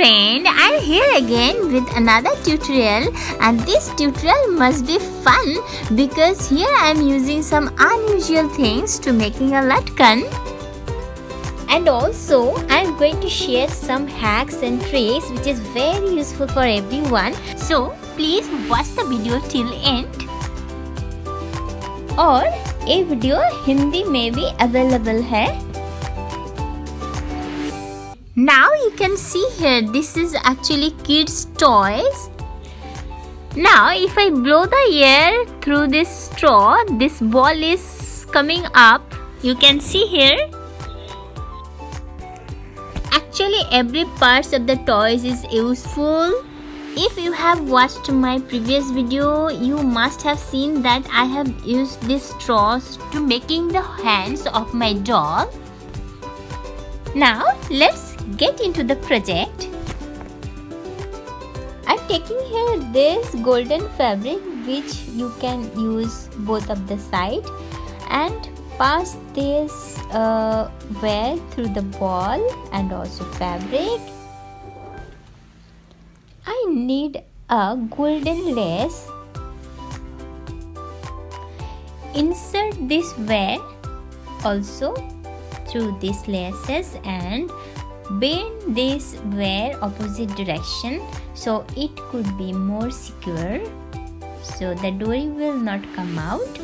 friend, I'm here again with another tutorial, and this tutorial must be fun because here I'm using some unusual things to making a latkan. And also I'm going to share some hacks and tricks which is very useful for everyone. So please watch the video till end. और ये video Hindi में भी available है. Now you can see here, this is actually kids toys. Now if I blow the air through this straw, this ball is coming up. You can see here. Actually every part of the toys is useful. If you have watched my previous video, you must have seen that I have used these straws to making the hands of my doll. Now let's get into the project. I'm taking here this golden fabric which you can use both of the side and pass this wear through the ball and also fabric. I need a golden lace. Insert this wear also through these laces and bend this wear opposite direction so it could be more secure, so the dory will not come out.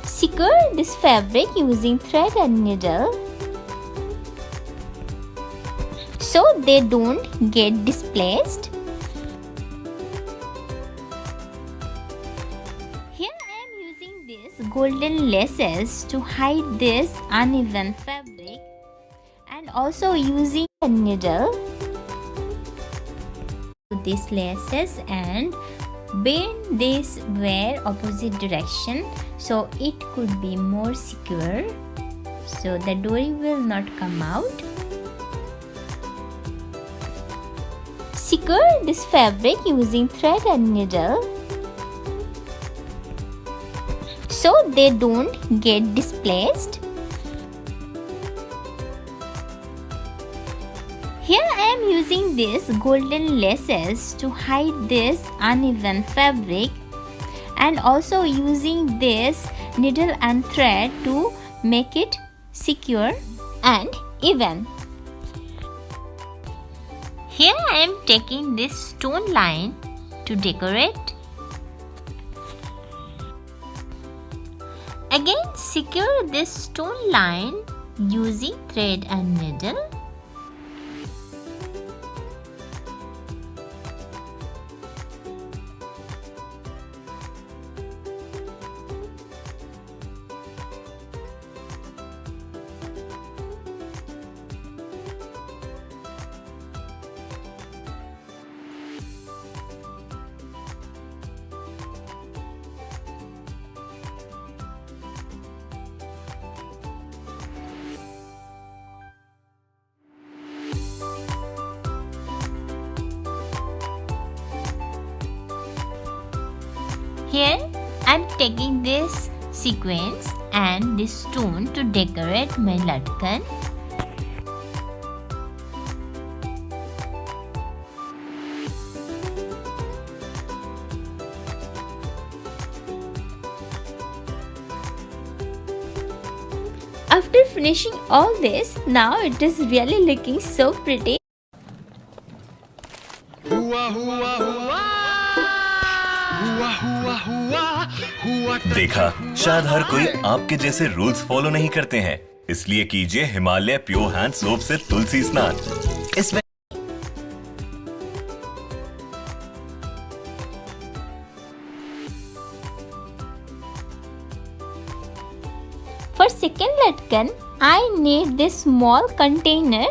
Secure this fabric using thread and needle so they don't get displaced. Here I am using these golden laces to hide this uneven fabric and also using a needle these laces and bend this wear opposite direction so it could be more secure, so the dory will not come out. Secure this fabric using thread and needle so they don't get displaced. Here I am using these golden laces to hide this uneven fabric and also using this needle and thread to make it secure and even. Here I am taking this stone line to decorate. Again secure this stone line using thread and needle. Here I am taking this sequence and this stone to decorate my latkan. After finishing all this, now it is really looking so pretty. देखा, शायद हर कोई आपके जैसे rules follow नहीं करते हैं, इसलिए कीजिए हिमालय प्योर हैंड सोप से तुलसी स्नान. इसमें For second latkan, I need this small container.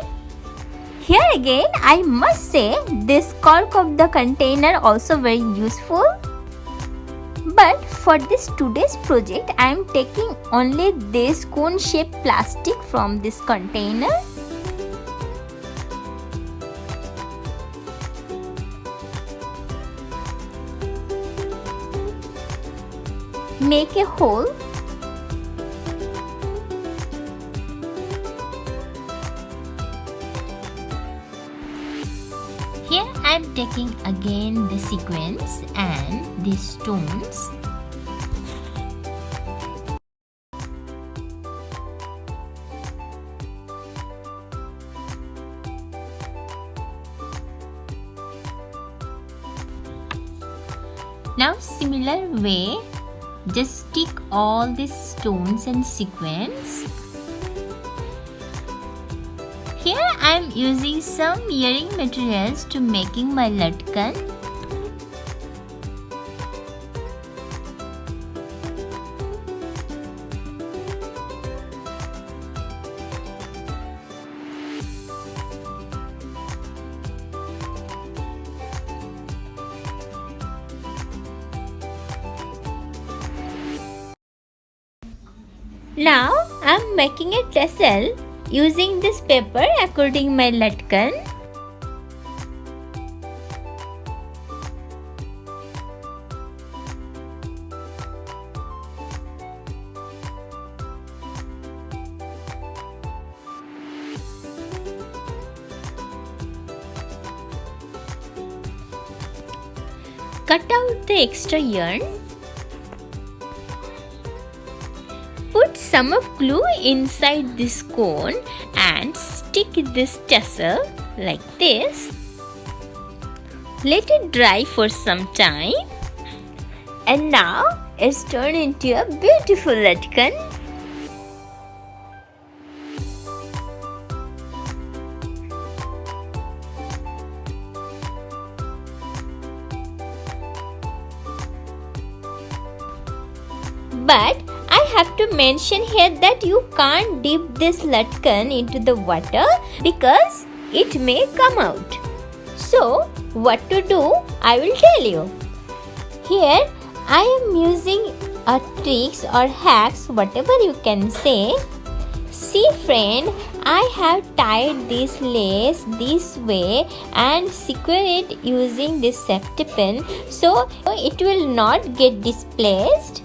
Here again, I must say this cork of the container also very useful. But for this today's project, I am taking only this cone-shaped plastic from this container. Make a hole. I'm taking again the sequins and the stones. Now similar way, just stick all these stones and sequins. Here I am using some earring materials to making my latkan. Now I am making a tassel using this paper according my latkan. Cut out the extra yarn. Put some of glue inside this cone and stick this tassel like this. Let it dry for some time. And now it's turned into a beautiful latkan. But I have to mention here that you can't dip this latkan into the water because it may come out. So what to do, I will tell you. Here I am using a tricks or hacks, whatever you can say. See friend, I have tied this lace this way and secure it using this safety pin so it will not get displaced.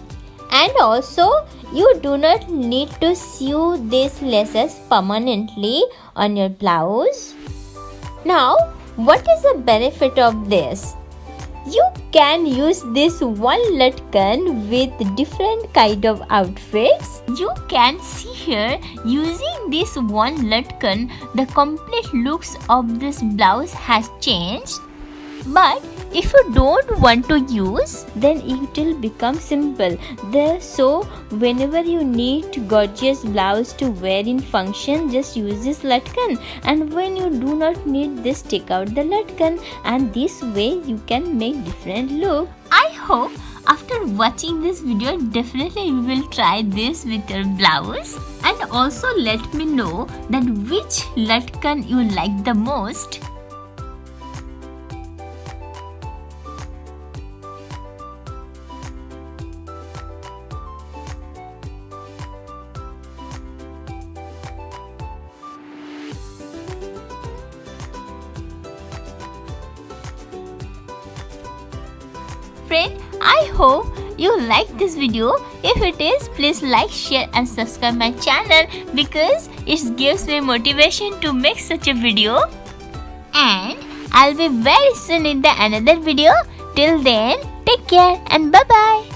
And also you do not need to sew these laces permanently on your blouse. Now what is the benefit of this? You can use this one latkan with different kind of outfits. You can see here using this one latkan the complete looks of this blouse has changed. But if you don't want to use, then it will become simple. So whenever you need gorgeous blouse to wear in function, just use this latkan. And when you do not need this, take out the latkan. And this way you can make different look. I hope after watching this video, definitely you will try this with your blouse. And also let me know that which latkan you like the most. Friend, I hope you like this video. If it is, please like, share and subscribe my channel because it gives me motivation to make such a video. And I'll be very soon in the another video. Till then, take care and bye bye.